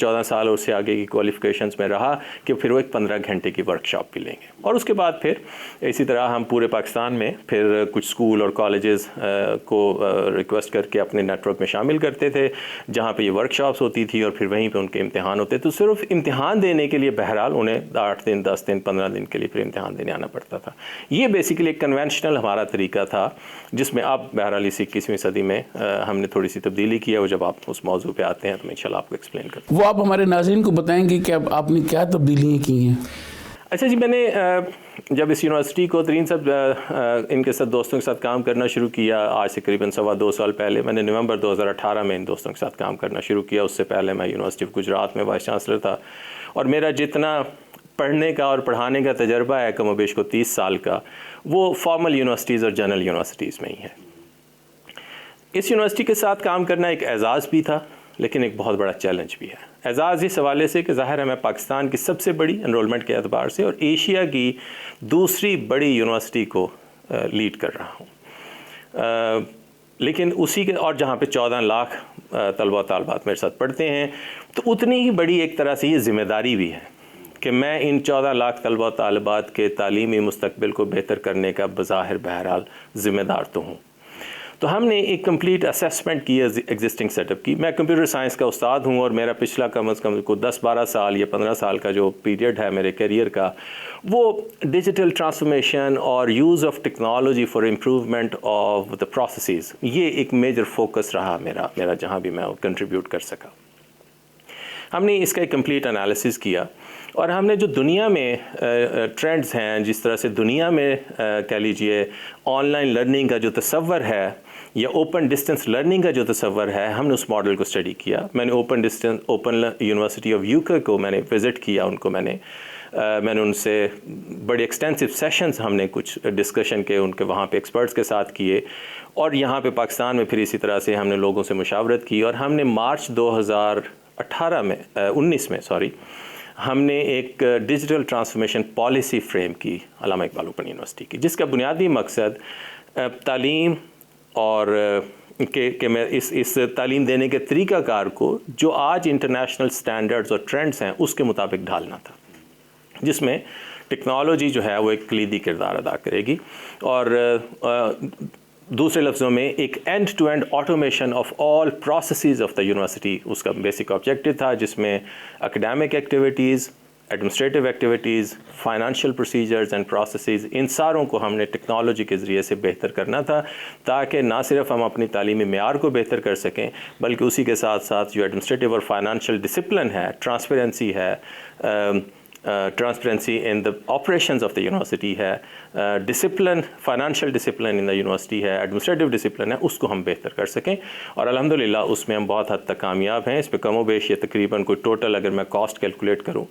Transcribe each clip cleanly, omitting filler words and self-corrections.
14 سال اور اس سے آگے کی کوالیفیکیشنز میں رہا کہ پھر وہ ایک 15 گھنٹے کی ورکشاپ بھی لیں گے. اور اس کے بعد پھر اسی طرح ہم پورے پاکستان میں پھر کچھ اسکول اور کالجز کو ریکویسٹ کر کے اپنے نیٹ ورک میں شامل کرتے تھے جہاں پہ یہ ورکشاپس ہوتی تھی اور پھر وہیں پہ ان کے امتحان ہوتے. تو صرف امتحان دینے کے لیے بہرحال انہیں 8 دن 10 دن 15 دن کے لیے پھر امتحان دینے آنا پڑتا تھا. یہ بیسیکلی ایک کنونشنل ہمارا طریقہ تھا جس میں اب بہرحال اس 21ویں صدی میں ہم نے تھوڑی سی تبدیلی کی ہے. وہ جب آپ اس موضوع پہ آتے ہیں تو میں انشاءاللہ آپ کو ایکسپلین کرتا ہوں. وہ آپ ہمارے ناظرین کو بتائیں گے کہ اب آپ نے کیا تبدیلیاں کی ہیں؟ اچھا جی، میں نے جب اس یونیورسٹی کو ترین صاحب ان کے ساتھ دوستوں کے ساتھ کام کرنا شروع کیا آج سے قریباً 2.25 سال پہلے، میں نے نومبر 2018 میں ان دوستوں کے ساتھ کام کرنا شروع کیا. اس سے پہلے میں یونیورسٹی آف گجرات میں وائس چانسلر تھا اور میرا جتنا پڑھنے کا اور پڑھانے کا تجربہ ہے کم و بیش کو 30 سال کا، وہ فارمل یونیورسٹیز اور جنرل یونیورسٹیز میں ہی ہے. اس یونیورسٹی کے ساتھ کام کرنا ایک اعزاز بھی تھا لیکن ایک بہت بڑا چیلنج بھی ہے. اعزاز اس حوالے سے کہ ظاہر ہے میں پاکستان کی سب سے بڑی انرولمنٹ کے اعتبار سے اور ایشیا کی دوسری بڑی یونیورسٹی کو لیڈ کر رہا ہوں، لیکن اسی کے اور جہاں پہ 14 لاکھ طلبہ و طالبات میرے ساتھ پڑھتے ہیں تو اتنی ہی بڑی ایک طرح سے یہ ذمہ داری بھی ہے کہ میں ان 14 لاکھ طلبہ و طالبات کے تعلیمی مستقبل کو بہتر کرنے کا بظاہر بہرحال ذمہ دار تو ہوں. تو ہم نے ایک کمپلیٹ اسیسمنٹ کی ایگزسٹنگ سیٹ اپ کی. میں کمپیوٹر سائنس کا استاد ہوں اور میرا پچھلا کم از کم کو 10-12 سال یا 15 سال کا جو پیریڈ ہے میرے کیریئر کا وہ ڈیجیٹل ٹرانسفارمیشن اور use of technology for improvement of the processes, یہ ایک میجر فوکس رہا میرا جہاں بھی میں کنٹریبیوٹ کر سکا. ہم نے اس کا ایک کمپلیٹ انالیسس کیا اور ہم نے جو دنیا میں ٹرینڈز ہیں، جس طرح سے دنیا میں کہہ لیجئے آن لائن لرننگ کا جو تصور ہے یا اوپن ڈسٹینس لرننگ کا جو تصور ہے، ہم نے اس ماڈل کو اسٹڈی کیا. میں نے اوپن یونیورسٹی آف یوکا کو میں نے وزٹ کیا. ان کو میں نے ان سے بڑے ایکسٹینسو سیشنز ہم نے کچھ ڈسکشن کے ان کے وہاں پہ ایکسپرٹس کے ساتھ کیے اور یہاں پہ پاکستان میں پھر اسی طرح سے ہم نے لوگوں سے مشاورت کی اور ہم نے مارچ 2019 میں ہم نے ایک ڈیجیٹل ٹرانسفارمیشن پالیسی فریم کی علامہ اقبال اوپن یونیورسٹی کی، جس کا بنیادی مقصد تعلیم اور کہ میں اس تعلیم دینے کے طریقہ کار کو جو آج انٹرنیشنل سٹینڈرڈز اور ٹرینڈز ہیں اس کے مطابق ڈھالنا تھا، جس میں ٹیکنالوجی جو ہے وہ ایک کلیدی کردار ادا کرے گی اور دوسرے لفظوں میں ایک end to end automation of all processes of the university اس کا بیسک آبجیکٹو تھا، جس میں academic activities, administrative activities, financial procedures and processes, ان ساروں کو ہم نے ٹیکنالوجی کے ذریعے سے بہتر کرنا تھا تاکہ نہ صرف ہم اپنی تعلیمی معیار کو بہتر کر سکیں بلکہ اسی کے ساتھ ساتھ جو ایڈمنسٹریٹو اور فائنانشیل ڈسپلن ہے، ٹرانسپیرنسی ہے، transparency in the operations of the university ہے، discipline, financial discipline in the university ہے، ایڈمنسٹریٹو ڈسپلن ہے، اس کو ہم بہتر کر سکیں. اور الحمدللہ اس میں ہم بہت حد تک کامیاب ہیں. اس پہ کم و بیش یہ تقریباً کوئی ٹوٹل اگر میں کاسٹ کیلکولیٹ کروں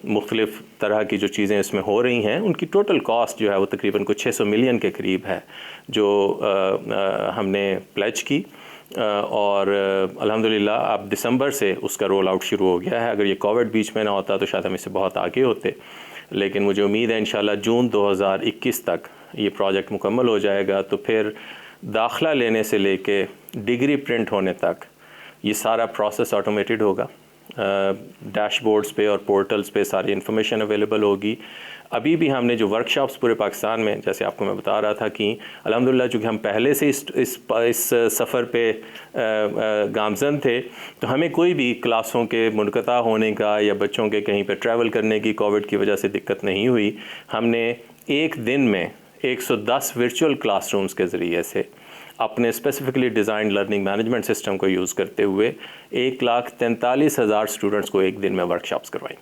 مختلف طرح کی جو چیزیں اس میں ہو رہی ہیں ان کی ٹوٹل کاسٹ جو ہے وہ تقریباً کوئی 600 ملین کے قریب ہے جو ہم نے پلیج کی اور الحمدللہ اب دسمبر سے اس کا رول آؤٹ شروع ہو گیا ہے. اگر یہ کووڈ بیچ میں نہ ہوتا تو شاید ہم اس سے بہت آگے ہوتے، لیکن مجھے امید ہے انشاءاللہ جون 2021 تک یہ پروجیکٹ مکمل ہو جائے گا تو پھر داخلہ لینے سے لے کے ڈگری پرنٹ ہونے تک یہ سارا پروسیس آٹومیٹڈ ہوگا. ڈیش بورڈز پہ اور پورٹلز پہ ساری انفارمیشن اویلیبل ہوگی. ابھی بھی ہم نے جو ورکشاپس پورے پاکستان میں جیسے آپ کو میں بتا رہا تھا کہ الحمدللہ چونکہ ہم پہلے سے اس سفر پہ گامزن تھے تو ہمیں کوئی بھی کلاسوں کے منقطع ہونے کا یا بچوں کے کہیں پہ ٹریول کرنے کی کووڈ کی وجہ سے دقت نہیں ہوئی. ہم نے ایک دن میں 110 ورچوئل کلاس رومز کے ذریعے سے اپنے specifically design learning management system کو یوز کرتے ہوئے 1,43,000 اسٹوڈنٹس کو ایک دن میں ورکشاپس کروائیں.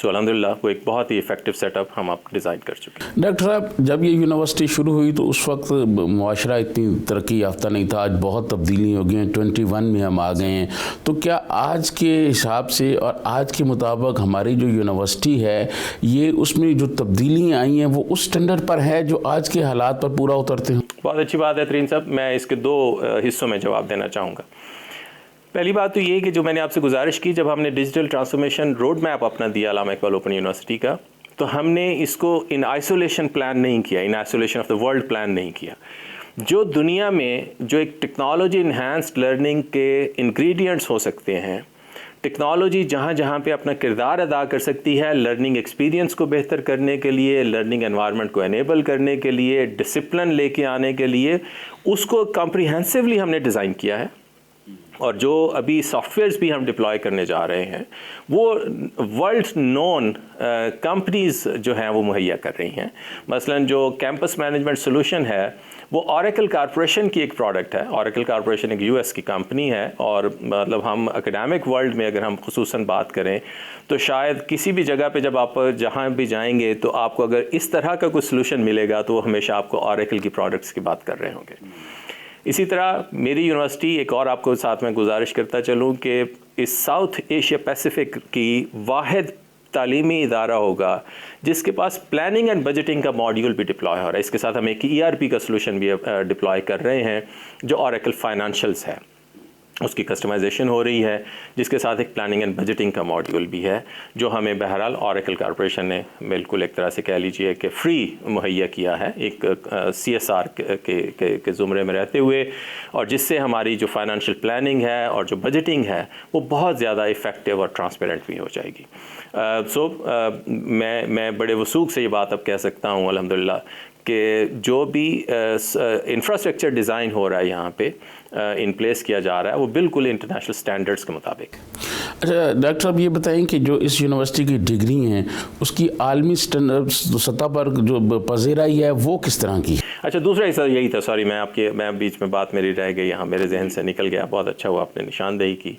سو الحمدللہ وہ ایک بہت ہی ایفیکٹو سیٹ اپ ہم آپ ڈیزائن کر چکے ہیں. ڈاکٹر صاحب جب یہ یونیورسٹی شروع ہوئی تو اس وقت معاشرہ اتنی ترقی یافتہ نہیں تھا. آج بہت تبدیلی ہو گئی ہیں، 21 میں ہم آ گئے ہیں. تو کیا آج کے حساب سے اور آج کے مطابق ہماری جو یونیورسٹی ہے یہ اس میں جو تبدیلیاں آئی ہیں وہ اس سٹینڈرڈ پر ہے جو آج کے حالات پر پورا اترتے ہیں؟ بہت اچھی بات ہے ترین صاحب. میں اس کے 2 حصوں میں جواب دینا چاہوں گا. پہلی بات تو یہ کہ جو میں نے آپ سے گزارش کی جب ہم نے ڈیجیٹل ٹرانسفارمیشن روڈ میپ اپنا دیا علامہ اقبال اوپن یونیورسٹی کا تو ہم نے اس کو ان آئسولیشن پلان نہیں کیا، in isolation of the world plan نہیں کیا. جو دنیا میں جو ایک ٹیکنالوجی انہینسڈ لرننگ کے انگریڈینٹس ہو سکتے ہیں، ٹیکنالوجی جہاں جہاں پہ اپنا کردار ادا کر سکتی ہے لرننگ ایکسپیرینس کو بہتر کرنے کے لیے، لرننگ انوائرمنٹ کو انیبل کرنے کے لیے، ڈسپلن لے کے آنے کے لیے، اس کو کمپریہنسولی ہم نے ڈیزائن کیا ہے. اور جو ابھی سافٹ ویئرز بھی ہم ڈپلوائے کرنے جا رہے ہیں وہ ورلڈ نون کمپنیز جو ہیں وہ مہیا کر رہی ہیں. مثلا جو کیمپس مینجمنٹ سولوشن ہے وہ اوریکل کارپوریشن کی ایک پروڈکٹ ہے. اوریکل کارپوریشن ایک US کی کمپنی ہے، اور مطلب ہم اکیڈیمک ورلڈ میں اگر ہم خصوصاً بات کریں تو شاید کسی بھی جگہ پہ جب آپ جہاں بھی جائیں گے تو آپ کو اگر اس طرح کا کوئی سولوشن ملے گا تو وہ ہمیشہ آپ کو اوریکل کی پروڈکٹس کی بات کر رہے ہوں گے. اسی طرح میری یونیورسٹی ایک اور آپ کو ساتھ میں گزارش کرتا چلوں کہ اس ساؤتھ ایشیا پیسیفک کی واحد تعلیمی ادارہ ہوگا جس کے پاس پلاننگ اینڈ بجٹنگ کا ماڈیول بھی ڈپلوائے ہو رہا ہے. اس کے ساتھ ہم ایک ERP کا سولوشن بھی ڈپلوائے کر رہے ہیں جو اوریکل فائنانشلز ہے، اس کی کسٹمائزیشن ہو رہی ہے، جس کے ساتھ ایک پلاننگ اینڈ بجٹنگ کا ماڈیول بھی ہے جو ہمیں بہرحال اوریکل کارپوریشن نے بالکل ایک طرح سے کہہ لیجئے کہ فری مہیا کیا ہے، ایک CSR کے زمرے میں رہتے ہوئے، اور جس سے ہماری جو فائنانشیل پلاننگ ہے اور جو بجٹنگ ہے وہ بہت زیادہ افیکٹو اور ٹرانسپیرنٹ بھی ہو جائے گی. میں بڑے وثوق سے یہ بات اب کہہ سکتا ہوں الحمدللہ کہ جو بھی انفراسٹرکچر ڈیزائن ہو رہا ہے یہاں پہ ان پلیس کیا جا رہا ہے وہ بالکل انٹرنیشنل سٹینڈرڈز کے مطابق. اچھا ڈاکٹر صاحب یہ بتائیں کہ جو اس یونیورسٹی کی ڈگری ہیں اس کی عالمی سطح پر جو پذیرائی ہے وہ کس طرح کی؟ اچھا دوسرا حصہ یہی تھا، سوری میں بیچ میں بات میری رہ گئی، یہاں میرے ذہن سے نکل گیا. بہت اچھا ہوا آپ نے نشاندہی کی.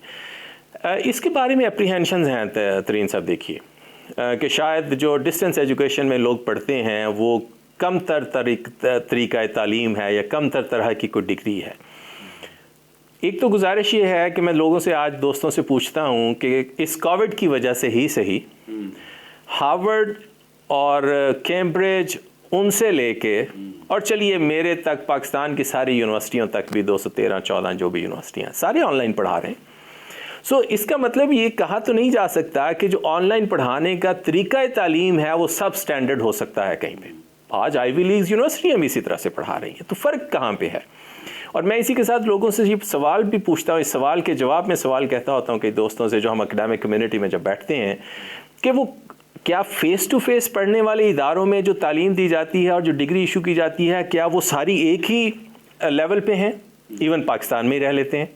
اس کے بارے میں اپریہینشنز ہیں ترین صاحب. دیکھیے کہ شاید جو ڈسٹینس ایجوکیشن میں لوگ پڑھتے ہیں وہ کم تر طریقہ تعلیم ہے یا کم تر طرح کی کوئی ڈگری ہے. ایک تو گزارش یہ ہے کہ میں لوگوں سے آج دوستوں سے پوچھتا ہوں کہ اس کووڈ کی وجہ سے ہی صحیح ہارورڈ اور کیمبرج ان سے لے کے اور چلیے میرے تک پاکستان کی ساری یونیورسٹیوں تک بھی 213-14 جو بھی یونیورسٹیاں سارے آن لائن پڑھا رہے ہیں. سو اس کا مطلب یہ کہا تو نہیں جا سکتا کہ جو آن لائن پڑھانے کا طریقہ تعلیم ہے وہ سب سٹینڈرڈ ہو سکتا ہے کہیں پہ. آج آئی وی لیگز یونیورسٹیاں بھی اسی طرح سے پڑھا رہی ہیں، تو فرق کہاں پہ ہے؟ اور میں اسی کے ساتھ لوگوں سے یہ سوال بھی پوچھتا ہوں، اس سوال کے جواب میں سوال کہتا ہوتا ہوں کہ دوستوں سے جو ہم اکیڈیمک کمیونٹی میں جب بیٹھتے ہیں کہ وہ کیا فیس ٹو فیس پڑھنے والے اداروں میں جو تعلیم دی جاتی ہے اور جو ڈگری ایشو کی جاتی ہے کیا وہ ساری ایک ہی لیول پہ ہیں؟ ایون پاکستان میں ہی رہ لیتے ہیں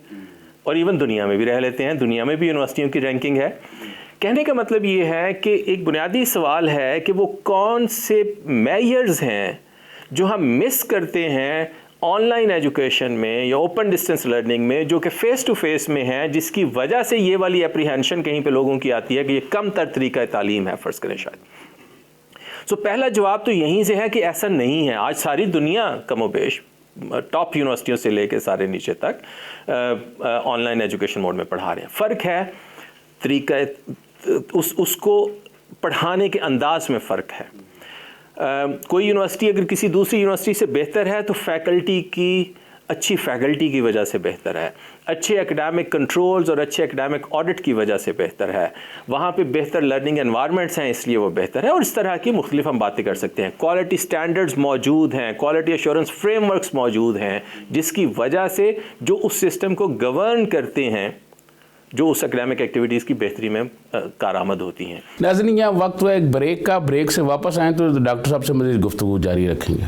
اور ایون دنیا میں بھی رہ لیتے ہیں، دنیا میں بھی یونیورسٹیوں کی رینکنگ ہے. کہنے کا مطلب یہ ہے کہ ایک بنیادی سوال ہے کہ وہ کون سے میئرز ہیں جو ہم مس کرتے ہیں آن لائن ایجوکیشن میں یا اوپن ڈسٹینس لرننگ میں جو کہ فیس ٹو فیس میں ہیں، جس کی وجہ سے یہ والی اپریہینشن کہیں پہ لوگوں کی آتی ہے کہ یہ کم تر طریقہ تعلیم ہے فرض کریں شاید. سو پہلا جواب تو یہیں سے ہے کہ ایسا نہیں ہے. آج ساری دنیا کم و بیش ٹاپ یونیورسٹیوں سے لے کے سارے نیچے تک آن لائن ایجوکیشن موڈ میں پڑھا رہے ہیں. فرق ہے طریقہ اس کو پڑھانے کے انداز میں فرق ہے. کوئی یونیورسٹی اگر کسی دوسری یونیورسٹی سے بہتر ہے تو فیکلٹی کی اچھی فیکلٹی کی وجہ سے بہتر ہے، اچھے اکیڈیمک کنٹرولز اور اچھے اکیڈیمک آڈٹ کی وجہ سے بہتر ہے، وہاں پہ بہتر لرننگ انوائرمنٹس ہیں اس لیے وہ بہتر ہے، اور اس طرح کی مختلف ہم باتیں کر سکتے ہیں. کوالٹی سٹینڈرڈز موجود ہیں، کوالٹی ایشورنس فریم ورکس موجود ہیں، جس کی وجہ سے جو اس سسٹم کو گورن کرتے ہیں جو اس اکیڈیمک ایکٹیویٹیز کی بہتری میں کارآمد ہوتی ہیں. ناظرین یہاں وقت ہوا ایک بریک کا، بریک سے واپس آئیں تو ڈاکٹر صاحب سے مزید گفتگو جاری رکھیں گے.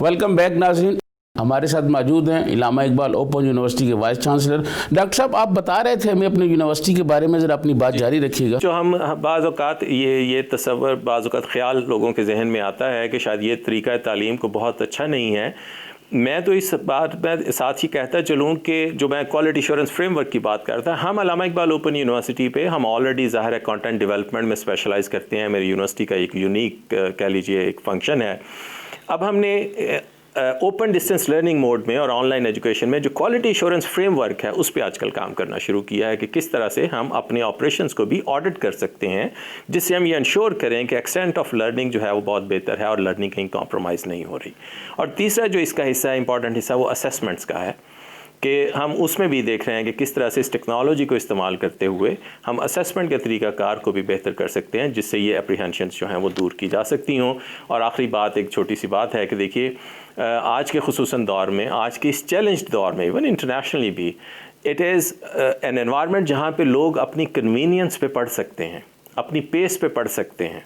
ویلکم بیک ناظرین. ہمارے ساتھ موجود ہیں علامہ اقبال اوپن یونیورسٹی کے وائس چانسلر. ڈاکٹر صاحب آپ بتا رہے تھے ہمیں اپنی یونیورسٹی کے بارے میں، ذرا اپنی بات جاری رکھیے گا. جو ہم بعض اوقات یہ تصور، بعض اوقات خیال لوگوں کے ذہن میں آتا ہے کہ شاید یہ طریقہ تعلیم کو بہت اچھا نہیں ہے. میں تو اس بات میں ساتھ ہی کہتا چلوں کہ جو میں کوالٹی ایشورنس فریم ورک کی بات کرتا ہم علامہ اقبال اوپن یونیورسٹی پہ ہم آلریڈی ظاہر ہے کانٹینٹ ڈیولپمنٹ میں اسپیشلائز کرتے ہیں. میری یونیورسٹی کا ایک یونیک کہہ لیجیے ایک فنکشن ہے. اب ہم نے اوپن ڈسٹینس لرننگ موڈ میں اور آن لائن ایجوکیشن میں جو کوالٹی ایشورنس فریم ورک ہے اس پہ آج کل کام کرنا شروع کیا ہے کہ کس طرح سے ہم اپنے آپریشنس کو بھی آڈٹ کر سکتے ہیں جس سے ہم یہ انشور کریں کہ ایکسٹینٹ آف لرننگ جو ہے وہ بہت بہتر ہے اور لرننگ کہیں کمپرومائز نہیں ہو رہی. اور تیسرا جو اس کا حصہ ہے امپورٹنٹ حصہ وہ اسیسمنٹس کا ہے کہ ہم اس میں بھی دیکھ رہے ہیں کہ کس طرح سے اس ٹیکنالوجی کو استعمال کرتے ہوئے ہم اسیسمنٹ کے طریقہ کار کو بھی بہتر کر سکتے ہیں جس سے یہ اپریہنشنس جو ہیں وہ دور کی جا سکتی ہوں. اور آخری بات ایک چھوٹی سی بات ہے کہ دیکھیے آج کے خصوصاً دور میں آج کے اس چیلنجڈ دور میں ایون انٹرنیشنلی بھی اٹ از این انوائرمنٹ جہاں پہ لوگ اپنی کنوینئنس پہ پڑھ سکتے ہیں, اپنی پیس پہ پڑھ سکتے ہیں,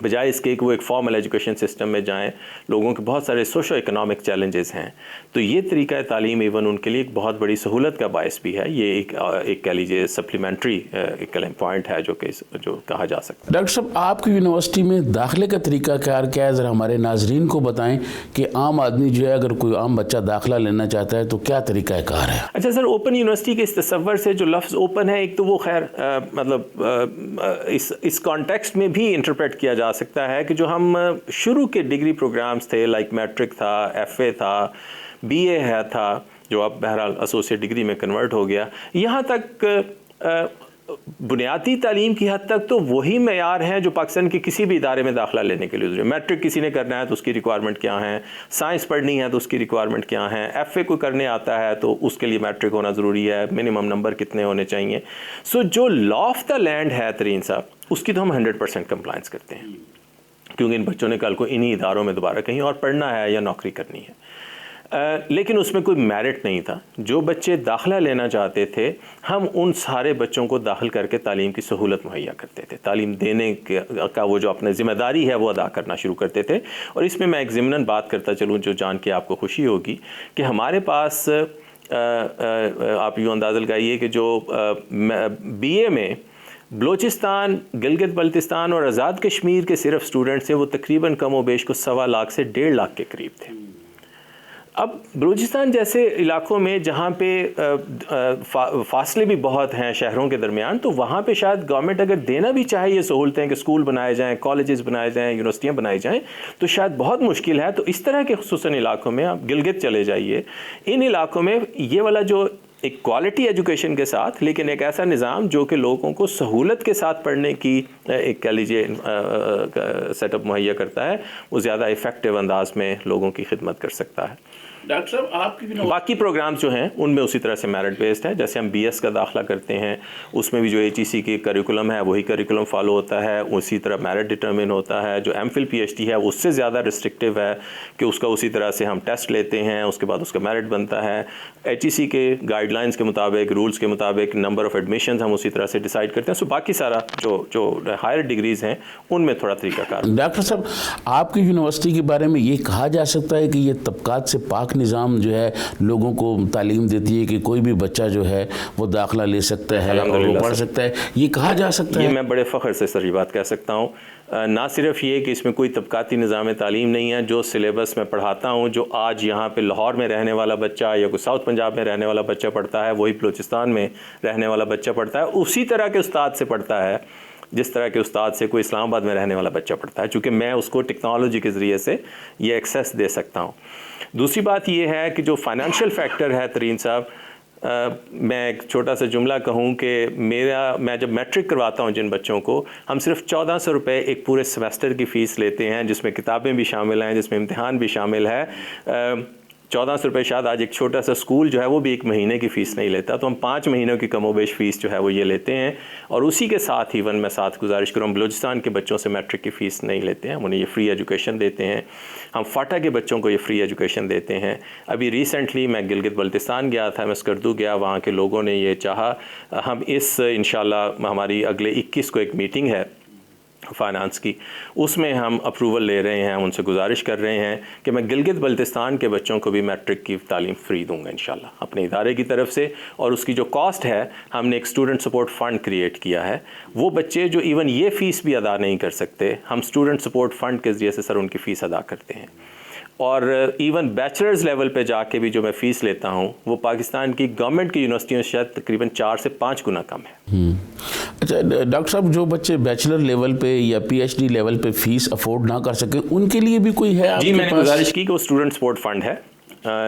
بجائے اس کے کہ وہ ایک فارمل ایجوکیشن سسٹم میں جائیں. لوگوں کے بہت سارے سوشو اکنامک چیلنجز ہیں, تو یہ طریقہ تعلیم ایون ان کے لیے ایک بہت بڑی سہولت کا باعث بھی ہے. یہ ایک کہہ لیجیے سپلیمنٹری پوائنٹ ہے جو کہا جا سکتا ہے. ڈاکٹر صاحب آپ کی یونیورسٹی میں داخلے کا طریقہ کار کیا ہے, ذرا ہمارے ناظرین کو بتائیں کہ عام آدمی جو ہے اگر کوئی عام بچہ داخلہ لینا چاہتا ہے تو کیا طریقہ کار ہے؟ اچھا سر, اوپن یونیورسٹی کے اس تصور سے جو لفظ اوپن ہے ایک تو وہ خیر مطلب اس کانٹیکسٹ میں بھی انٹرپریٹ کیا جا سکتا ہے کہ جو ہم شروع کے ڈگری پروگرامز تھے لائک میٹرک تھا, ایف اے تھا, بی اے ہے تھا جو اب بہرحال ایسوسیٹ ڈگری میں کنورٹ ہو گیا, یہاں تک بنیادی تعلیم کی حد تک تو وہی معیار ہیں جو پاکستان کے کسی بھی ادارے میں داخلہ لینے کے لیے ضروری ہے. میٹرک کسی نے کرنا ہے تو اس کی ریکوائرمنٹ کیا ہیں, سائنس پڑھنی ہے تو اس کی ریکوائرمنٹ کیا ہیں, ایف اے کو کرنے آتا ہے تو اس کے لیے میٹرک ہونا ضروری ہے, منیمم نمبر کتنے ہونے چاہیے. سو جو لا آف دا لینڈ ہے ترین صاحب اس کی تو ہم 100% کمپلائنس کرتے ہیں کیونکہ ان بچوں نے کل کو انہی اداروں میں دوبارہ کہیں اور پڑھنا ہے یا نوکری کرنی ہے. لیکن اس میں کوئی میرٹ نہیں تھا. جو بچے داخلہ لینا چاہتے تھے ہم ان سارے بچوں کو داخل کر کے تعلیم کی سہولت مہیا کرتے تھے, تعلیم دینے کا وہ جو اپنے ذمہ داری ہے وہ ادا کرنا شروع کرتے تھے. اور اس میں ایک ضمناً بات کرتا چلوں جو جان کے آپ کو خوشی ہوگی کہ ہمارے پاس آپ یوں اندازہ لگائیے کہ جو بی اے میں بلوچستان, گلگت بلتستان اور آزاد کشمیر کے صرف اسٹوڈنٹس تھے وہ تقریباً کم و بیش کو 1.25 لاکھ سے 1.5 لاکھ کے قریب تھے. اب بلوچستان جیسے علاقوں میں جہاں پہ فاصلے بھی بہت ہیں شہروں کے درمیان, تو وہاں پہ شاید گورنمنٹ اگر دینا بھی چاہے یہ سہولتیں کہ اسکول بنائے جائیں, کالجز بنائے جائیں, یونیورسٹیاں بنائی جائیں, تو شاید بہت مشکل ہے. تو اس طرح کے خصوصاً علاقوں میں آپ گلگت چلے جائیے, ان علاقوں میں یہ والا جو ایک کوالٹی ایجوکیشن کے ساتھ لیکن ایک ایسا نظام جو کہ لوگوں کو سہولت کے ساتھ پڑھنے کی ایک کہہ لیجیے سیٹ اپ مہیا کرتا ہے, وہ زیادہ افیکٹو انداز میں لوگوں کی خدمت کر سکتا ہے. ڈاکٹر صاحب آپ کی باقی پروگرامز جو ہیں ان میں اسی طرح سے میرٹ بیسڈ ہے. جیسے ہم بی ایس کا داخلہ کرتے ہیں اس میں بھی جو ایچ ای سی کی کریکولم ہے وہی کریکولم فالو ہوتا ہے, اسی طرح میرٹ ڈٹرمن ہوتا ہے. جو M Phil P H D ہے اس سے زیادہ ریسٹرکٹیو ہے کہ اس کا اسی طرح سے ہم ٹیسٹ لیتے ہیں, اس کے بعد اس کا میرٹ بنتا ہے. ایچ ای سی کے گائیڈ لائنس کے مطابق, رولز کے مطابق نمبر آف ایڈمیشنز ہم اسی طرح سے ڈیسائیڈ کرتے ہیں. سو باقی سارا جو ہائر ڈگریز ہیں ان میں تھوڑا طریقہ کار. ڈاکٹر صاحب آپ کی یونیورسٹی کے بارے میں یہ کہا جا سکتا ہے کہ یہ طبقات سے پاک نظام جو ہے لوگوں کو تعلیم دیتی ہے کہ کوئی بھی بچہ جو ہے وہ داخلہ لے سکتا ہے اور وہ پڑھ سکتا ہے, یہ کہا جا سکتا ہے؟ یہ میں بڑے فخر سے سر یہ بات کہہ سکتا ہوں. نہ صرف یہ کہ اس میں کوئی طبقاتی نظام تعلیم نہیں ہے, جو سلیبس میں پڑھاتا ہوں جو آج یہاں پہ لاہور میں رہنے والا بچہ یا کوئی ساؤتھ پنجاب میں رہنے والا بچہ پڑھتا ہے وہی بلوچستان میں رہنے والا بچہ پڑھتا ہے, اسی طرح کے استاد سے پڑھتا ہے جس طرح کے استاد سے کوئی اسلام آباد میں رہنے والا بچہ پڑھتا ہے, چونکہ میں اس کو ٹیکنالوجی کے ذریعے سے یہ ایکسیس دے سکتا ہوں. دوسری بات یہ ہے کہ جو فائنینشیل فیکٹر ہے ترین صاحب, میں ایک چھوٹا سا جملہ کہوں کہ میں جب میٹرک کرواتا ہوں جن بچوں کو, ہم صرف 1400 روپے ایک پورے سیمسٹر کی فیس لیتے ہیں جس میں کتابیں بھی شامل ہیں, جس میں امتحان بھی شامل ہے. 1400 روپے شاید آج ایک چھوٹا سا اسکول جو ہے وہ بھی ایک مہینے کی فیس نہیں لیتا, تو ہم 5 مہینوں کی کم و بیش فیس جو ہے وہ یہ لیتے ہیں. اور اسی کے ساتھ ایون میں ساتھ گزارش کروں, بلوچستان کے بچوں سے میٹرک کی فیس نہیں لیتے ہیں, ہم انہیں یہ فری ایجوکیشن دیتے ہیں. ہم فاٹا کے بچوں کو یہ فری ایجوکیشن دیتے ہیں. ابھی ریسنٹلی میں گلگت بلتستان گیا تھا, میں اسکردو گیا, وہاں کے لوگوں نے یہ چاہا, ہم اس انشاءاللہ ہماری اگلے 21 کو ایک میٹنگ ہے فائنانس کی, اس میں ہم اپروول لے رہے ہیں, ہم ان سے گزارش کر رہے ہیں کہ میں گلگت بلتستان کے بچوں کو بھی میٹرک کی تعلیم فری دوں گا انشاءاللہ اپنے ادارے کی طرف سے. اور اس کی جو کاسٹ ہے, ہم نے ایک اسٹوڈنٹ سپورٹ فنڈ کریٹ کیا ہے. وہ بچے جو ایون یہ فیس بھی ادا نہیں کر سکتے, ہم اسٹوڈنٹ سپورٹ فنڈ کے ذریعے سے سر ان کی فیس ادا کرتے ہیں. اور ایون بیچلرز لیول پہ جا کے بھی جو میں فیس لیتا ہوں وہ پاکستان کی گورنمنٹ کی یونیورسٹیوں سے تقریباً 4 سے 5 گنا کم ہے۔ اچھا ڈاکٹر صاحب، جو بچے بیچلر لیول پہ یا پی ایچ ڈی لیول پہ فیس افورڈ نہ کر سکیں ان کے لیے بھی کوئی ہے آپ کے پاس؟ جی، میں نے گزارش کی کہ وہ اسٹوڈنٹ سپورٹ فنڈ ہے،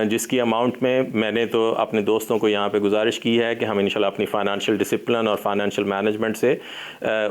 جس کی اماؤنٹ میں نے تو اپنے دوستوں کو یہاں پہ گزارش کی ہے کہ ہم انشاءاللہ اپنی فائنانشیل ڈسپلن اور فائنانشیل مینجمنٹ سے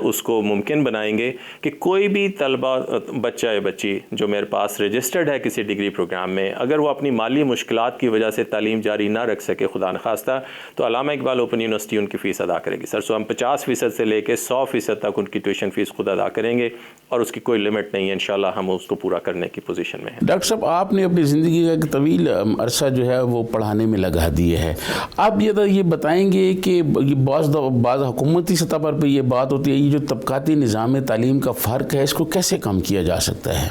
اس کو ممکن بنائیں گے کہ کوئی بھی طلبہ، بچہ یا بچی جو میرے پاس رجسٹرڈ ہے کسی ڈگری پروگرام میں، اگر وہ اپنی مالی مشکلات کی وجہ سے تعلیم جاری نہ رکھ سکے خدا نخواستہ، تو علامہ اقبال اوپن یونیورسٹی ان کی فیس ادا کرے گی سر۔ سو ہم 50% سے لے کے 100% تک ان کی ٹیوشن فیس خود ادا کریں گے اور اس کی کوئی لمٹ نہیں ہے، انشاءاللہ ہم اس کو پورا کرنے کی پوزیشن میں ہیں۔ ڈاکٹر صاحب، آپ نے اپنی زندگی کا ایک طویل عرصہ جو ہے وہ پڑھانے میں لگا دیے ہے، آپ یہ بتائیں گے کہ بعض حکومتی سطح پر یہ بات ہوتی ہے، یہ جو طبقاتی نظام تعلیم کا فرق ہے اس کو کیسے کم کیا جا سکتا ہے؟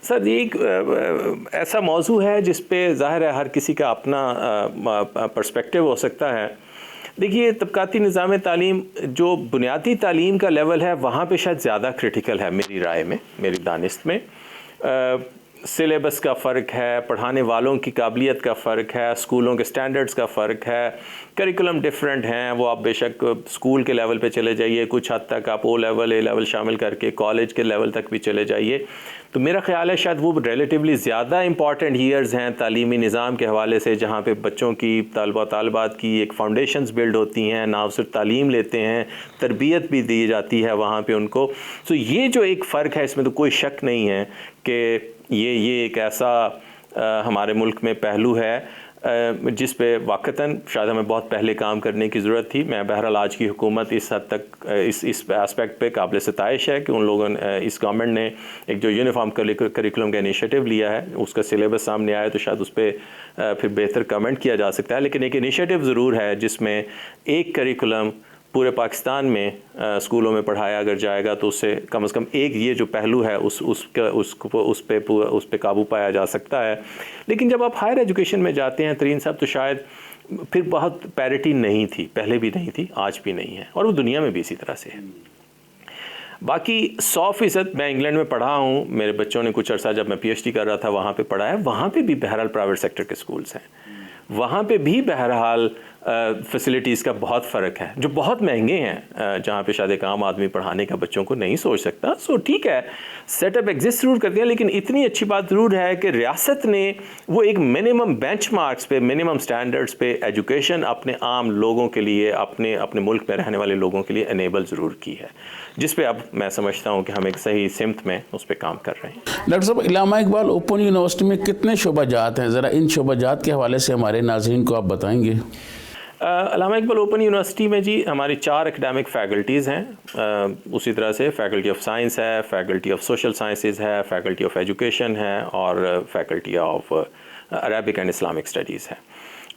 سر، یہ ایک ایسا موضوع ہے جس پہ ظاہر ہے ہر کسی کا اپنا پرسپیکٹیو ہو سکتا ہے۔ دیکھیے، طبقاتی نظام تعلیم جو بنیادی تعلیم کا لیول ہے وہاں پہ شاید زیادہ کرٹیکل ہے میری رائے میں، میری دانست میں۔ سلیبس کا فرق ہے، پڑھانے والوں کی قابلیت کا فرق ہے، اسکولوں کے سٹینڈرڈز کا فرق ہے، کریکولم ڈیفرنٹ ہیں۔ وہ آپ بے شک اسکول کے لیول پہ چلے جائیے، کچھ حد تک آپ او لیول اے لیول شامل کر کے کالج کے لیول تک بھی چلے جائیے، تو میرا خیال ہے شاید وہ ریلیٹیولی زیادہ امپورٹنٹ ایئرز ہیں تعلیمی نظام کے حوالے سے، جہاں پہ بچوں کی، طالبہ طالبات کی ایک فاؤنڈیشنز بلڈ ہوتی ہیں، نہ صرف تعلیم لیتے ہیں، تربیت بھی دی جاتی ہے وہاں پہ ان کو۔ تو یہ جو ایک فرق ہے اس میں تو کوئی شک نہیں ہے کہ یہ ایک ایسا ہمارے ملک میں پہلو ہے جس پہ واقعتاً شاید ہمیں بہت پہلے کام کرنے کی ضرورت تھی۔ میں بہرحال آج کی حکومت اس حد تک اس اسپیکٹ پہ قابل ستائش ہے کہ ان لوگوں نے، اس گورنمنٹ نے ایک جو یونیفارم کریکولم کا انیشیٹو لیا ہے، اس کا سلیبس سامنے آیا تو شاید اس پہ پھر بہتر کمنٹ کیا جا سکتا ہے، لیکن ایک انیشیٹو ضرور ہے جس میں ایک کریکولم پورے پاکستان میں اسکولوں میں پڑھایا اگر جائے گا تو اس سے کم از کم ایک یہ جو پہلو ہے اس پہ قابو پایا جا سکتا ہے۔ لیکن جب آپ ہائر ایجوکیشن میں جاتے ہیں ترین صاحب، تو شاید پھر بہت پیرٹی نہیں تھی، پہلے بھی نہیں تھی، آج بھی نہیں ہے، اور وہ دنیا میں بھی اسی طرح سے ہے۔ باقی 100% میں انگلینڈ میں پڑھا ہوں، میرے بچوں نے کچھ عرصہ جب میں پی ایچ ڈی کر رہا تھا وہاں پہ پڑھا ہے، وہاں پہ بھی بہرحال پرائیویٹ سیکٹر کے اسکولس ہیں، وہاں پہ بھی بہرحال فیسلٹیز کا بہت فرق ہے جو بہت مہنگے ہیں، جہاں پہ شاید ایک عام آدمی پڑھانے کا بچوں کو نہیں سوچ سکتا۔ سو ٹھیک ہے، سیٹ اپ ایگزسٹ ضرور کرتے ہیں، لیکن اتنی اچھی بات ضرور ہے کہ ریاست نے وہ ایک منیمم بینچ مارکس پہ، منیمم سٹینڈرڈز پہ ایجوکیشن اپنے عام لوگوں کے لیے، اپنے ملک میں رہنے والے لوگوں کے لیے انیبل ضرور کی ہے، جس پہ اب میں سمجھتا ہوں کہ ہم ایک صحیح سمت میں اس پہ کام کر رہے ہیں۔ ڈاکٹر صاحب، علامہ اقبال اوپن یونیورسٹی میں کتنے شعبہ جات ہیں؟ ذرا ان شعبہ جات کے حوالے سے ہمارے ناظرین کو آپ بتائیں گے۔ علامہ اقبال اوپن یونیورسٹی میں جی ہماری 4 اکیڈیمک فیکلٹیز ہیں، اسی طرح سے فیکلٹی آف سائنس ہے، فیکلٹی آف سوشل سائنسز ہے، فیکلٹی آف ایجوکیشن ہے، اور faculty of Arabic and Islamic studies ہے،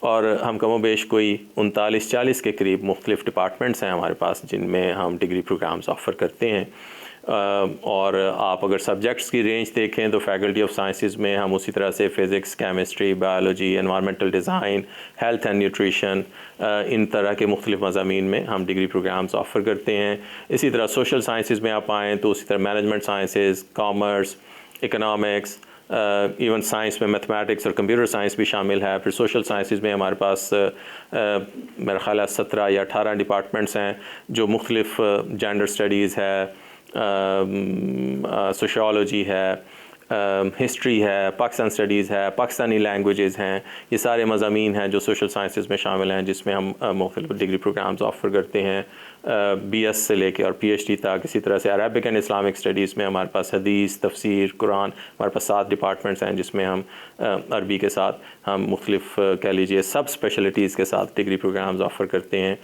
اور ہم کم و بیش کوئی 39-40 کے قریب مختلف ڈپارٹمنٹس ہیں ہمارے پاس جن میں ہم ڈگری پروگرامز آفر کرتے ہیں۔ اور آپ اگر سبجیکٹس کی رینج دیکھیں تو فیکلٹی آف سائنسز میں ہم اسی طرح سے physics, chemistry, biology, environmental design, health and nutrition, ان طرح کے مختلف مضامین میں ہم ڈگری پروگرامز آفر کرتے ہیں۔ اسی طرح سوشل سائنسز میں آپ آئیں تو اسی طرح management sciences, commerce, economics, even science میں میتھمیٹکس اور کمپیوٹر سائنس بھی شامل ہے۔ پھر سوشل سائنسز میں ہمارے پاس میرا خیال ہے 17 یا 18 ڈپارٹمنٹس ہیں جو مختلف جینڈر اسٹڈیز ہے، سوشیالوجی ہے، ہسٹری ہے، پاکستان اسٹڈیز ہے، پاکستانی لینگویجز ہیں، یہ سارے مضامین ہیں جو سوشل سائنسز میں شامل ہیں، جس میں ہم مختلف ڈگری پروگرامز آفر کرتے ہیں، بی ایس سے لے کے اور پی ایچ ڈی تک۔ اسی طرح سے عربک اینڈ اسلامک اسٹڈیز میں ہمارے پاس حدیث، تفسیر، قرآن، ہمارے پاس 7 ڈپارٹمنٹس ہیں جس میں ہم عربی کے ساتھ ہم مختلف کہہ لیجیے سب اسپیشلٹیز کے ساتھ ڈگری پروگرامز آفر کرتے ہیں۔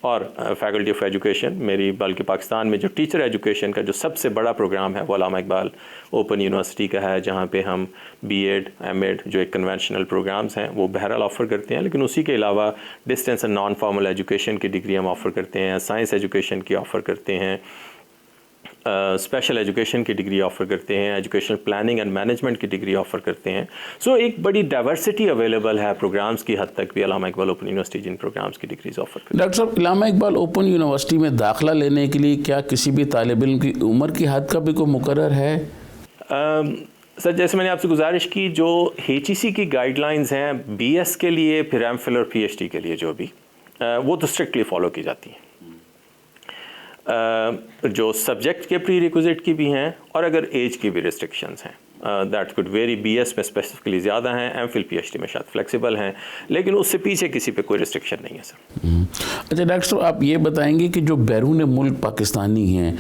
اور فیکلٹی آف ایجوکیشن میری، بلکہ پاکستان میں جو ٹیچر ایجوکیشن کا جو سب سے بڑا پروگرام ہے وہ علامہ اقبال اوپن یونیورسٹی کا ہے، جہاں پہ ہم بی ایڈ، ایم ایڈ جو ایک کنونشنل پروگرامز ہیں وہ بہرحال آفر کرتے ہیں، لیکن اسی کے علاوہ distance and non formal education کی ڈگری ہم آفر کرتے ہیں، سائنس ایجوکیشن کی آفر کرتے ہیں، اسپیشل ایجوکیشن کی ڈگری آفر کرتے ہیں، ایجوکیشنل پلاننگ اینڈ مینجمنٹ کی ڈگری آفر کرتے ہیں۔ سو ایک بڑی ڈائیورسٹی اویلیبل ہے پروگرامز کی حد تک بھی علامہ اقبال اوپن یونیورسٹی جن پروگرامز کی ڈگریز آفر کرتے ہیں۔ ڈاکٹر صاحب، علامہ اقبال اوپن یونیورسٹی میں داخلہ لینے کے لیے کیا کسی بھی طالب علم کی عمر کی حد کا بھی کوئی مقرر ہے؟ سر جیسے میں نے آپ سے گزارش کی، جو HEC کی گائیڈ لائنز ہیں BS کے لیے، پھر MPhil اور PhD کے لیے جو بھی، وہ تو اسٹرکٹلی فالو کی جاتی ہیں. جو سبجیکٹ کے پری ریکوزٹ کی بھی ہیں، اور اگر ایج کی بھی ریسٹرکشنز ہیں، دیٹ کوڈ ویری. BS میں اسپیسیفکلی زیادہ ہیں، MPhil PhD میں شاید فلیکسیبل ہیں، لیکن اس سے پیچھے کسی پہ کوئی ریسٹرکشن نہیں ہے سر. اچھا ڈاکٹر صاحب، آپ یہ بتائیں گے کہ جو بیرون ملک پاکستانی ہیں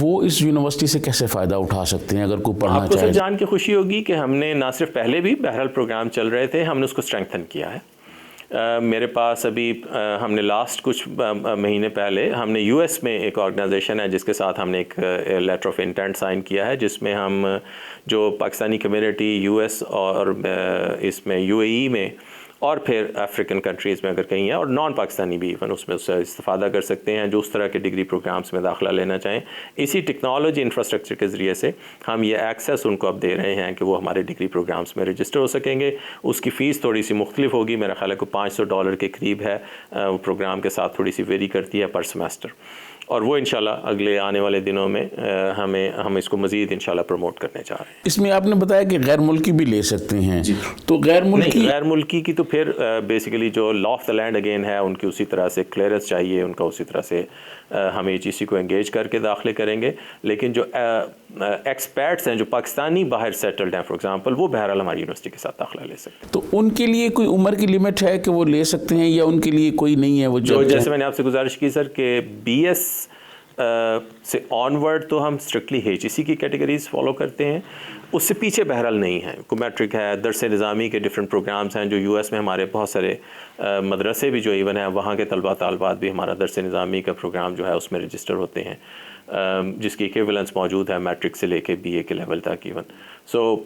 وہ اس یونیورسٹی سے کیسے فائدہ اٹھا سکتے ہیں اگر کوئی پڑھنا چاہے؟ آپ کو سر جان کے خوشی ہوگی کہ ہم نے نہ صرف پہلے بھی بہرحال پروگرام چل رہے تھے، ہم نے اس کو اسٹرینگتھن کیا ہے. میرے پاس ابھی ہم نے لاسٹ کچھ مہینے پہلے ہم نے US میں ایک آرگنائزیشن ہے جس کے ساتھ ہم نے ایک لیٹر آف انٹینٹ سائن کیا ہے، جس میں ہم جو پاکستانی کمیونٹی US اور اس میں UAE میں اور پھر افریقن کنٹریز میں اگر کہیں ہیں، اور نان پاکستانی بھی ایون اس میں اس سے استفادہ کر سکتے ہیں جو اس طرح کے ڈگری پروگرامز میں داخلہ لینا چاہیں. اسی ٹیکنالوجی انفراسٹرکچر کے ذریعے سے ہم یہ ایکسیس ان کو اب دے رہے ہیں کہ وہ ہمارے ڈگری پروگرامز میں رجسٹر ہو سکیں گے. اس کی فیس تھوڑی سی مختلف ہوگی، میرا خیال ہے کہ $500 کے قریب ہے، وہ پروگرام کے ساتھ تھوڑی سی ویری کرتی ہے پر سیمیسٹر، اور وہ انشاءاللہ اگلے آنے والے دنوں میں ہم اس کو مزید انشاءاللہ پروموٹ کرنے چاہ رہے ہیں. اس میں آپ نے بتایا کہ غیر ملکی بھی لے سکتے ہیں، تو غیر ملکی کی تو پھر بیسیکلی جو law of the land again ہے، ان کی اسی طرح سے کلیئرنس چاہیے، ان کا اسی طرح سے ہم HEC کو انگیج کر کے داخلے کریں گے. لیکن جو ایکسپیرٹس ہیں جو پاکستانی باہر سیٹلڈ ہیں فار ایگزامپل، وہ بہرحال ہماری یونیورسٹی کے ساتھ داخلہ لے سکتے ہیں. تو ان کے لیے کوئی عمر کی لمٹ ہے کہ وہ لے سکتے ہیں، یا ان کے لیے کوئی نہیں ہے؟ وہ جو جیسے میں نے آپ سے گزارش کی سر کہ BS سے آن ورڈ تو ہم اسٹرکٹلی HEC کی کیٹیگریز فالو کرتے ہیں، اس سے پیچھے بہرحال نہیں ہے. کو میٹرک ہے، درس نظامی کے ڈفرینٹ پروگرامز ہیں جو US میں ہمارے بہت سارے مدرسے بھی جو ایون ہیں وہاں کے طلباء طالبات بھی ہمارا درس نظامی کا پروگرام جو ہے اس میں رجسٹر ہوتے ہیں، جس کی ایکویولنس موجود ہے میٹرک سے لے کے BA کے لیول تک ایون. سو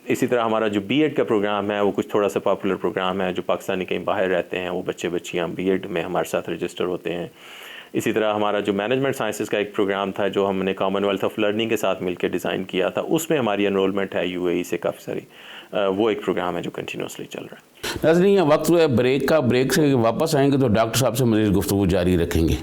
اسی طرح ہمارا جو B.Ed کا پروگرام ہے وہ کچھ تھوڑا سا پاپولر پروگرام ہے، جو پاکستانی کہیں باہر رہتے ہیں وہ بچے بچیاں B.Ed میں ہمارے ساتھ رجسٹر ہوتے ہیں. اسی طرح ہمارا جو مینجمنٹ سائنسز کا ایک پروگرام تھا جو ہم نے کامن ویلتھ آف لرننگ کے ساتھ مل کے ڈیزائن کیا تھا، اس میں ہماری انرولمنٹ ہے UAE سے کافی ساری. وہ ایک پروگرام ہے جو کنٹینیوسلی چل رہا ہے. ناظرین، یہ وقت ہوا ہے بریک کا. بریک سے واپس آئیں گے تو ڈاکٹر صاحب سے مزید گفتگو جاری رکھیں گے.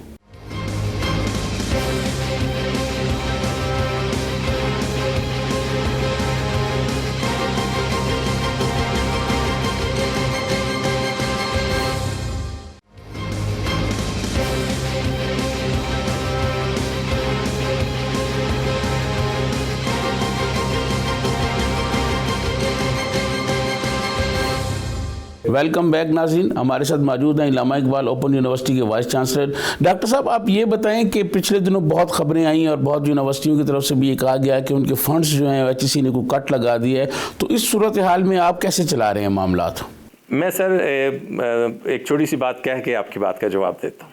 ویلکم بیک ناظرین. ہمارے ساتھ موجود ہیں علامہ اقبال اوپن یونیورسٹی کے وائس چانسلر. ڈاکٹر صاحب، آپ یہ بتائیں کہ پچھلے دنوں بہت خبریں آئیں اور بہت یونیورسٹیوں کی طرف سے بھی یہ کہا گیا کہ ان کے فنڈز جو ہیں HEC نے کوئی کٹ لگا دیا ہے، تو اس صورتحال میں آپ کیسے چلا رہے ہیں معاملات؟ میں سر ایک چھوٹی سی بات کہہ کے آپ کی بات کا جواب دیتا ہوں.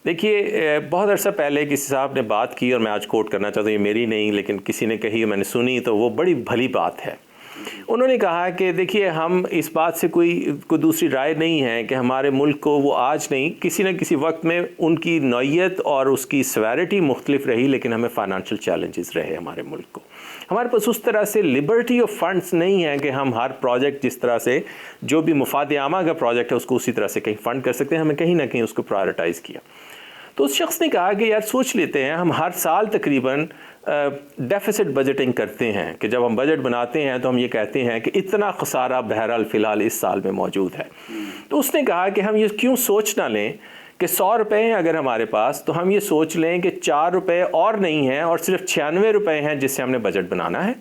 دیکھیے، بہت عرصہ پہلے کسی صاحب نے بات کی، اور میں آج کوٹ کرنا چاہتا ہوں، یہ میری نہیں لیکن کسی نے کہی، میں نے سنی، تو وہ بڑی بھلی بات ہے. انہوں نے کہا کہ دیکھیے، ہم اس بات سے کوئی دوسری رائے نہیں ہے کہ ہمارے ملک کو وہ آج نہیں، کسی نہ کسی وقت میں ان کی نوعیت اور اس کی سیویرٹی مختلف رہی، لیکن ہمیں فائنانشیل چیلنجز رہے ہمارے ملک کو. ہمارے پاس اس طرح سے لبرٹی آف فنڈز نہیں ہے کہ ہم ہر پروجیکٹ جس طرح سے جو بھی مفاد عامہ کا پروجیکٹ ہے اس کو اسی طرح سے کہیں فنڈ کر سکتے ہیں. ہمیں کہیں نہ کہیں اس کو پرائرٹائز کیا. تو اس شخص نے کہا کہ یار سوچ لیتے ہیں، ہم ہر سال تقریباً ڈیفیسٹ بجٹنگ کرتے ہیں کہ جب ہم بجٹ بناتے ہیں تو ہم یہ کہتے ہیں کہ اتنا خسارہ بہرحال فی الحال اس سال میں موجود ہے. تو اس نے کہا کہ ہم یہ کیوں سوچ نہ لیں کہ 100 روپے ہیں اگر ہمارے پاس، تو ہم یہ سوچ لیں کہ 4 روپے اور نہیں ہیں اور صرف 96 روپے ہیں جس سے ہم نے بجٹ بنانا ہے،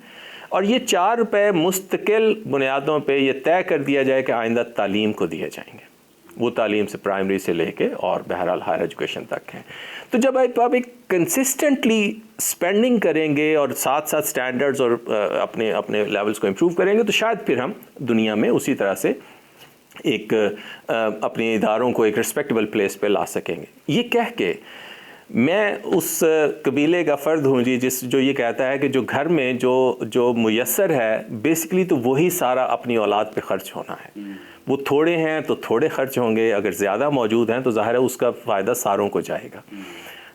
اور یہ 4 روپے مستقل بنیادوں پہ یہ طے کر دیا جائے کہ آئندہ تعلیم کو دیے جائیں گے. وہ تعلیم سے پرائمری سے لے کے اور بہرحال ہائر ایجوکیشن تک ہیں. تو جب آپ ایک کنسسٹنٹلی اسپینڈنگ کریں گے اور ساتھ ساتھ سٹینڈرڈز اور اپنے لیولز کو امپروو کریں گے، تو شاید پھر ہم دنیا میں اسی طرح سے ایک اپنے اداروں کو ایک ریسپیکٹیبل پلیس پہ لا سکیں گے. یہ کہہ کے میں اس قبیلے کا فرد ہوں جو یہ کہتا ہے کہ جو گھر میں جو میسر ہے بیسیکلی تو وہی سارا اپنی اولاد پہ خرچ ہونا ہے. وہ تھوڑے ہیں تو تھوڑے خرچ ہوں گے، اگر زیادہ موجود ہیں تو ظاہر ہے اس کا فائدہ ساروں کو جائے گا.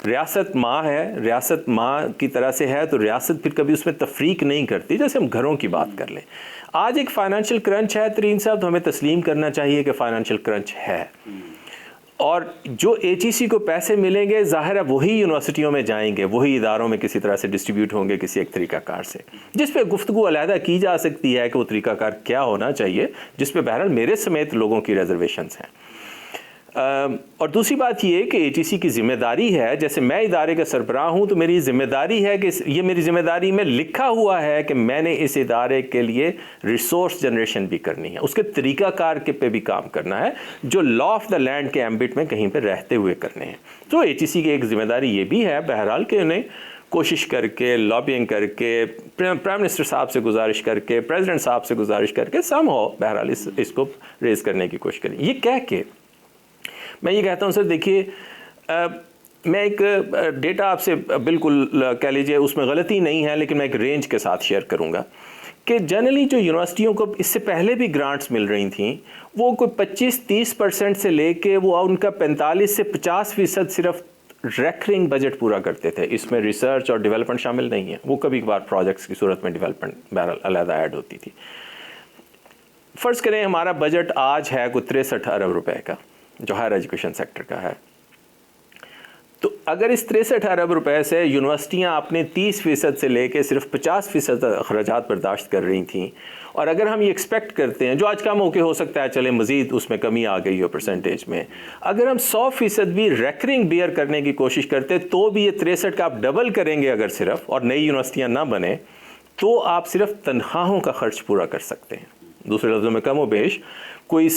ریاست ماں ہے، ریاست ماں کی طرح سے ہے، تو ریاست پھر کبھی اس میں تفریق نہیں کرتی. جیسے ہم گھروں کی بات کر لیں، آج ایک فائنینشیل کرنچ ہے ترین صاحب، تو ہمیں تسلیم کرنا چاہیے کہ فائنینشیل کرنچ ہے. اور جو HEC کو پیسے ملیں گے ظاہر ہے وہی یونیورسٹیوں میں جائیں گے, وہی اداروں میں کسی طرح سے ڈسٹریبیوٹ ہوں گے کسی ایک طریقہ کار سے, جس پہ گفتگو علیحدہ کی جا سکتی ہے کہ وہ طریقہ کار کیا ہونا چاہیے, جس پہ بہرحال میرے سمیت لوگوں کی ریزرویشنز ہیں. اور دوسری بات یہ کہ HEC کی ذمہ داری ہے, جیسے میں ادارے کا سربراہ ہوں تو میری ذمہ داری ہے کہ یہ میری ذمہ داری میں لکھا ہوا ہے کہ میں نے اس ادارے کے لیے ریسورس جنریشن بھی کرنی ہے, اس کے طریقہ کار کے پہ بھی کام کرنا ہے جو لا آف دا لینڈ کے ایمبٹ میں کہیں پہ رہتے ہوئے کرنے ہیں. تو HEC کی ایک ذمہ داری یہ بھی ہے بہرحال کہ انہیں کوشش کر کے, لابینگ کر کے, پرائم منسٹر صاحب سے گزارش کر کے, پریزیڈنٹ صاحب سے گزارش کر کے سم ہو بہرحال اس کو ریز کرنے کی کوشش کریں. یہ کہہ کے میں یہ کہتا ہوں سر دیکھیے, میں ایک ڈیٹا آپ سے بالکل کہہ لیجئے اس میں غلطی نہیں ہے لیکن میں ایک رینج کے ساتھ شیئر کروں گا کہ جنرلی جو یونیورسٹیوں کو اس سے پہلے بھی گرانٹس مل رہی تھیں وہ کوئی 25-30% سے لے کے وہ ان کا 45 سے 50% صرف ریکرنگ بجٹ پورا کرتے تھے. اس میں ریسرچ اور ڈیولپمنٹ شامل نہیں ہے, وہ کبھی کبھار پروجیکٹس کی صورت میں ڈیولپمنٹ بہرحال علیحدہ ایڈ ہوتی تھی. فرض کریں ہمارا بجٹ آج ہے کوئی 63 ارب روپے کا جو ہائر ایجوکیشن سیکٹر کا ہے, تو اگر اس 63 ارب روپے سے یونیورسٹیاں اپنے 30% سے لے کے صرف 50% اخراجات برداشت کر رہی تھیں, اور اگر ہم یہ ایکسپیکٹ کرتے ہیں جو آج کم ہو سکتا ہے چلے مزید اس میں کمی آ گئی ہو پرسنٹیج میں, اگر ہم 100% بھی ریکرنگ بیئر کرنے کی کوشش کرتے تو بھی یہ 63 کا آپ ڈبل کریں گے اگر صرف, اور نئی یونیورسٹیاں نہ بنیں تو آپ صرف تنخواہوں کا خرچ پورا کر سکتے ہیں. دوسرے لفظوں میں کم و بیش کوئی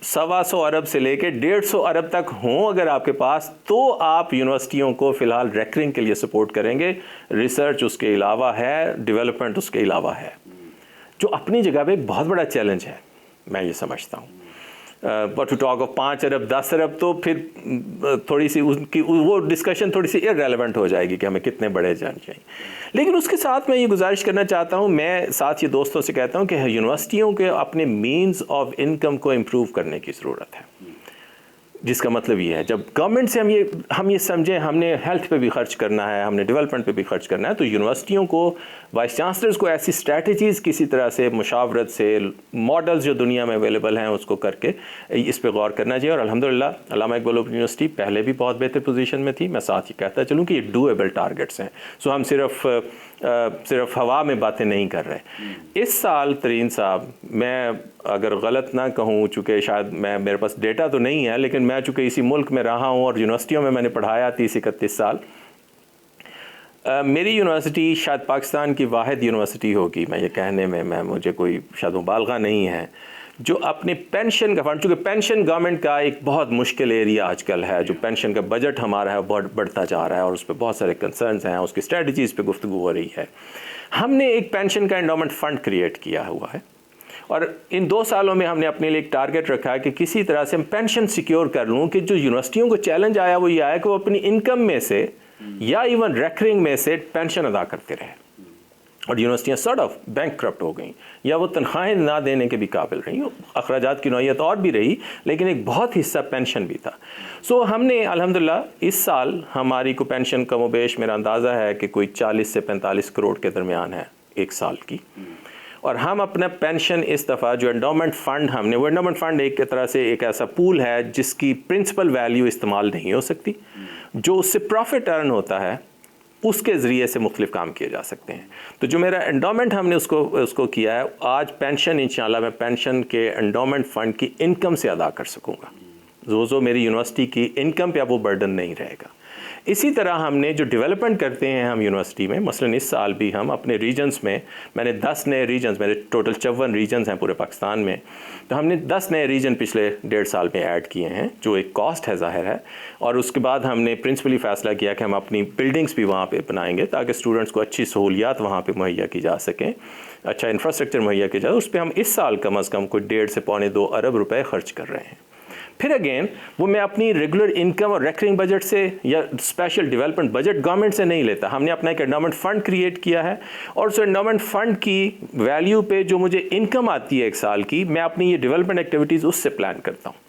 125 ارب سے لے کے 150 ارب تک ہوں اگر آپ کے پاس, تو آپ یونیورسٹیوں کو فی الحال ریکرنگ کے لیے سپورٹ کریں گے. ریسرچ اس کے علاوہ ہے, ڈیولپمنٹ اس کے علاوہ ہے, جو اپنی جگہ پہ ایک بہت بڑا چیلنج ہے میں یہ سمجھتا ہوں. بٹ ٹو ٹاک آف 5 ارب 10 ارب تو پھر تھوڑی سی ان کی وہ ڈسکشن تھوڑی سی ارریلیونٹ ہو جائے گی کہ ہمیں کتنے بڑے جانے چاہیے. لیکن اس کے ساتھ میں یہ گزارش کرنا چاہتا ہوں, میں ساتھ یہ دوستوں سے کہتا ہوں کہ یونیورسٹیوں کے اپنے مینز آف انکم کو امپروو کرنے کی ضرورت ہے, جس کا مطلب یہ ہے جب گورنمنٹ سے ہم یہ سمجھیں ہم نے ہیلتھ پہ بھی خرچ کرنا ہے, ہم نے ڈیولپمنٹ پہ بھی خرچ کرنا ہے, تو یونیورسٹیوں کو, وائس چانسلرز کو ایسی اسٹریٹجیز کسی طرح سے مشاورت سے, ماڈلز جو دنیا میں اویلیبل ہیں اس کو کر کے اس پہ غور کرنا چاہیے. اور الحمدللہ علامہ اقبال اوپن یونیورسٹی پہلے بھی بہت بہتر پوزیشن میں تھی. میں ساتھ یہ کہتا چلوں کہ یہ ڈویبل ٹارگٹس ہیں, سو ہم صرف ہوا میں باتیں نہیں کر رہے. اس سال ترین صاحب, میں اگر غلط نہ کہوں چونکہ شاید میرے پاس ڈیٹا تو نہیں ہے, لیکن میں چونکہ اسی ملک میں رہا ہوں اور یونیورسٹیوں میں نے پڑھایا 30-31 سال, میری یونیورسٹی شاید پاکستان کی واحد یونیورسٹی ہوگی, میں یہ کہنے میں مجھے کوئی شاید مبالغہ نہیں ہے, جو اپنے پینشن کا فنڈ, چونکہ پینشن گورنمنٹ کا ایک بہت مشکل ایریا آج کل ہے, جو پینشن کا بجٹ ہمارا ہے بہت بڑھتا جا رہا ہے اور اس پہ بہت سارے کنسرنز ہیں, اس کی اسٹریٹجیز پہ گفتگو ہو رہی ہے. ہم نے ایک پینشن کا انڈومنٹ فنڈ کریٹ کیا ہوا ہے, اور ان 2 سالوں میں ہم نے اپنے لیے ایک ٹارگٹ رکھا ہے کہ کسی طرح سے ہم پینشن سیکیور کر لوں کہ جو یونیورسٹیوں کو چیلنج آیا وہ یہ آیا کہ وہ اپنی انکم میں سے یا ایون ریکرنگ میں سے پینشن ادا کرتے رہے, اور یونیورسٹیاں سارٹ آف بینک کرپٹ ہو گئیں یا وہ تنخواہیں نہ دینے کے بھی قابل رہیں, اخراجات کی نوعیت اور بھی رہی لیکن ایک بہت حصہ پینشن بھی تھا. سو ہم نے الحمدللہ اس سال ہماری کو پینشن کم و بیش میرا اندازہ ہے کہ کوئی 40 سے 45 کروڑ کے درمیان ہے ایک سال کی, اور ہم اپنا پینشن اس دفعہ جو انڈومنٹ فنڈ ہم نے, وہ انڈومنٹ فنڈ ایک طرح سے ایک ایسا پول ہے جس کی پرنسپل ویلیو استعمال نہیں ہو سکتی, جو اس سے پروفٹ ارن ہوتا ہے اس کے ذریعے سے مختلف کام کیے جا سکتے ہیں. تو جو میرا انڈومنٹ ہم نے اس کو کیا ہے, آج پینشن انشاءاللہ میں پینشن کے انڈومنٹ فنڈ کی انکم سے ادا کر سکوں گا, جو میری یونیورسٹی کی انکم پہ اب وہ برڈن نہیں رہے گا. اسی طرح ہم نے جو ڈیولپمنٹ کرتے ہیں ہم یونیورسٹی میں, مثلاً اس سال بھی ہم اپنے ریجنز میں, میں نے 10 نئے ریجنز, میرے ٹوٹل 54 ریجنز ہیں پورے پاکستان میں, تو ہم نے 10 نئے ریجن پچھلے 1.5 سال میں ایڈ کیے ہیں, جو ایک کاسٹ ہے ظاہر ہے. اور اس کے بعد ہم نے پرنسپلی فیصلہ کیا کہ ہم اپنی بلڈنگز بھی وہاں پہ بنائیں گے تاکہ اسٹوڈنٹس کو اچھی سہولیات وہاں پہ مہیا کی جا سکیں, اچھا انفراسٹرکچر مہیا کیا جائے. اس پہ ہم اس سال کم از کم کوئی 1.5 سے 2.25 ارب روپے خرچ کر رہے ہیں. پھر اگین وہ میں اپنی ریگولر انکم اور ریکرنگ بجٹ سے یا اسپیشل ڈیولپمنٹ بجٹ گورنمنٹ سے نہیں لیتا, ہم نے اپنا ایک انڈومنٹ فنڈ کریٹ کیا ہے, اور اس انڈومنٹ فنڈ کی ویلیو پہ جو مجھے انکم آتی ہے ایک سال کی, میں اپنی یہ ڈیولپمنٹ ایکٹیویٹیز اس سے پلان کرتا ہوں.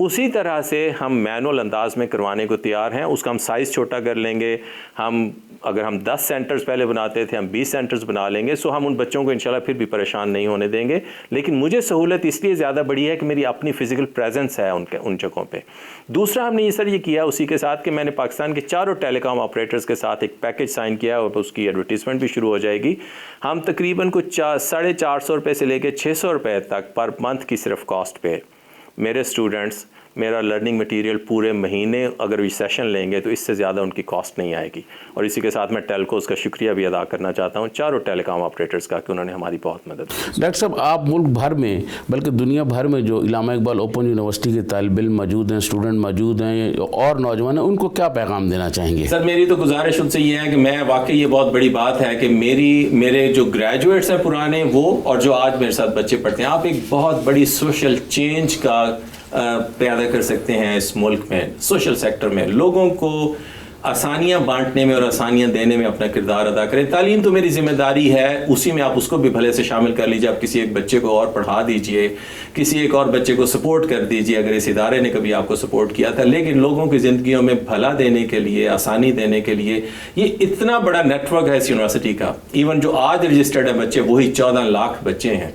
اسی طرح سے ہم مینول انداز میں کروانے کو تیار ہیں. اس کا ہم سائز چھوٹا کر لیں گے. اگر ہم 10 سینٹرز پہلے بناتے تھے ہم 20 سینٹرز بنا لیں گے. سو ہم ان بچوں کو انشاءاللہ پھر بھی پریشان نہیں ہونے دیں گے. لیکن مجھے سہولت اس لیے زیادہ بڑی ہے کہ میری اپنی فزیکل پریزنس ہے ان جگہوں پہ. دوسرا ہم نے یہ کیا اسی کے ساتھ کہ میں نے پاکستان کے 4 ٹیلی کام آپریٹرز کے ساتھ ایک پیکج سائن کیا اور اس کی ایڈورٹیزمنٹ بھی شروع ہو جائے گی. ہم تقریباً کچھ 450 روپے سے لے کے 600 روپے تک پر منتھ کی صرف کاسٹ پہ میرے اسٹوڈنٹس میرا لرننگ مٹیریل پورے مہینے اگر یہ سیشن لیں گے تو اس سے زیادہ ان کی کاسٹ نہیں آئے گی. اور اسی کے ساتھ میں ٹیلکوز کا شکریہ بھی ادا کرنا چاہتا ہوں 4 ٹیلی کام آپریٹرز کا کہ انہوں نے ہماری بہت مدد کی. ڈاکٹر صاحب آپ ملک بھر میں بلکہ دنیا بھر میں جو علامہ اقبال اوپن یونیورسٹی کے طالب علم موجود ہیں اسٹوڈنٹ موجود ہیں اور نوجوان ہیں ان کو کیا پیغام دینا چاہیں گے؟ سر میری تو گزارش ان سے یہ ہے کہ میں واقعی یہ بہت بڑی بات ہے کہ میرے جو گریجویٹس ہیں پرانے وہ اور جو آج میرے ساتھ بچے پڑھتے ہیں آپ ایک بہت بڑی سوشل چینج کا پیدا کر سکتے ہیں اس ملک میں. سوشل سیکٹر میں لوگوں کو آسانیاں بانٹنے میں اور آسانیاں دینے میں اپنا کردار ادا کریں. تعلیم تو میری ذمہ داری ہے, اسی میں آپ اس کو بھی بھلے سے شامل کر لیجیے. آپ کسی ایک بچے کو اور پڑھا دیجئے, کسی ایک اور بچے کو سپورٹ کر دیجئے اگر اس ادارے نے کبھی آپ کو سپورٹ کیا تھا. لیکن لوگوں کی زندگیوں میں بھلا دینے کے لیے, آسانی دینے کے لیے یہ اتنا بڑا نیٹ ورک ہے اس یونیورسٹی کا. ایون جو آج رجسٹرڈ ہے بچے وہی 14 لاکھ بچے ہیں.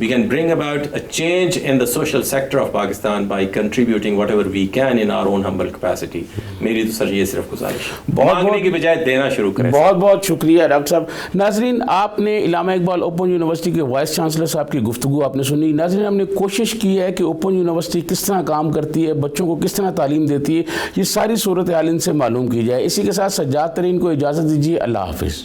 We can bring about a change in the social sector of Pakistan by contributing whatever we can in our own humble capacity. میری تو سر یہ صرف گزارش مانگنے کی بجائے دینا شروع کریں. بہت بہت شکریہ ڈاکٹر صاحب. ناظرین آپ نے علامہ اقبال اوپن یونیورسٹی کے وائس چانسلر صاحب کی گفتگو آپ نے سنی. ناظرین ہم نے کوشش کی ہے کہ اوپن یونیورسٹی کس طرح کام کرتی ہے, بچوں کو کس طرح تعلیم دیتی ہے, یہ ساری صورتحال ان سے معلوم کی جائے. اسی کے ساتھ سجاد ترین کو اجازت دیجیے. اللہ حافظ.